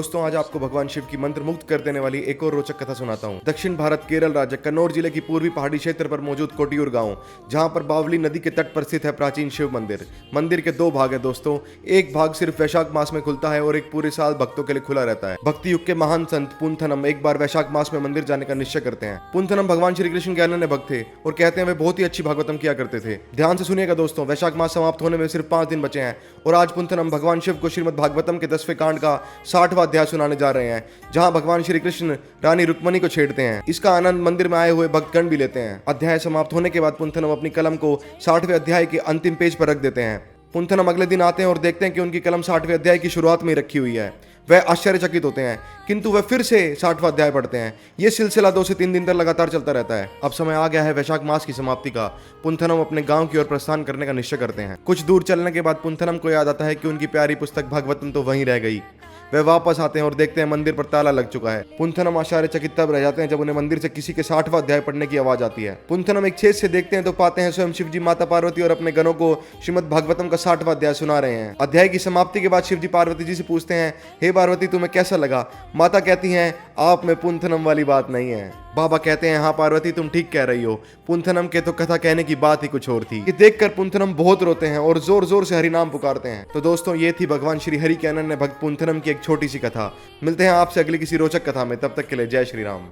दोस्तों आज आपको भगवान शिव की मंत्र मुक्त कर देने वाली एक और रोचक कथा सुनाता हूँ। दक्षिण भारत केरल राज्य कन्नौज जिले की पूर्वी पहाड़ी क्षेत्र पर मौजूद कोटियूर गांव, जहां पर बावली नदी के तट पर स्थित है प्राचीन शिव मंदिर। मंदिर के दो भाग है दोस्तों। एक भाग सिर्फ वैशाख मास में खुलता है और एक पूरे साल भक्तों के लिए खुला रहता है। भक्ति युग के महान संत पुंथनम एक बार वैशाख मास में मंदिर जाने का निश्चय करते हैं। पुंथनम भगवान श्री कृष्ण के अनन्य भक्त थे और कहते हैं वे बहुत ही अच्छी भागवतम किया करते थे। ध्यान से सुनिएगा दोस्तों, वैशाख मास समाप्त होने में सिर्फ 5 दिन बचे हैं और आज पुंथनम भगवान शिव को श्रीमद् भागवतम के 10वें कांड का 60वां अध्याय सुनाने जा रहे हैं, जहां भगवान श्री कृष्ण रानी रुक्मणी को छेड़ते हैं। इसका आनंद मंदिर में आए हुए भक्तगण भी लेते हैं। अध्याय समाप्त होने के बाद पुंथनम अपनी कलम को 60वें अध्याय के अंतिम पेज पर रख देते हैं। पुंथनम अगले दिन आते हैं और देखते हैं कि उनकी कलम 60वें अध्याय की शुरुआत में ही रखी हुई है। वह आश्चर्यचकित होते हैं, किंतु वह फिर से 60वां अध्याय पढ़ते हैं। यह सिलसिला 2 से 3 दिन तक लगातार चलता रहता है। अब समय आ गया है वैशाख मास की समाप्ति का। पुंथनम अपने गांव की ओर प्रस्थान करने का निश्चय करते हैं। कुछ दूर चलने के बाद पुंथनम को याद आता है कि उनकी प्यारी पुस्तक भागवतम तो वहीं रह गई। वे वापस आते हैं और देखते हैं मंदिर पर ताला लग चुका है। पुंथनम आश्चर्यचकित तब रह जाते हैं जब उन्हें मंदिर से किसी के 60वां अध्याय पढ़ने की आवाज आती है। पुंथनम एक छेद से देखते हैं तो पाते हैं स्वयं शिवजी माता पार्वती और अपने गणों को श्रीमद् भागवतम का 60वां अध्याय सुना रहे हैं। अध्याय की समाप्ति के बाद शिवजी पार्वती जी से पूछते हैं, हे पार्वती तुम्हें कैसा लगा? माता कहती हैं, आप में पुंथनम वाली बात नहीं है। बाबा कहते हैं, हाँ पार्वती तुम ठीक कह रही हो, पुंथनम के तो कथा कहने की बात ही कुछ और थी। ये देखकर पुंथनम बहुत रोते हैं और जोर जोर से हरि नाम पुकारते हैं। तो दोस्तों ये थी भगवान श्री हरि के अनन्य भक्त पुंथनम की एक छोटी सी कथा। मिलते हैं आपसे अगली किसी रोचक कथा में, तब तक के लिए जय श्री राम।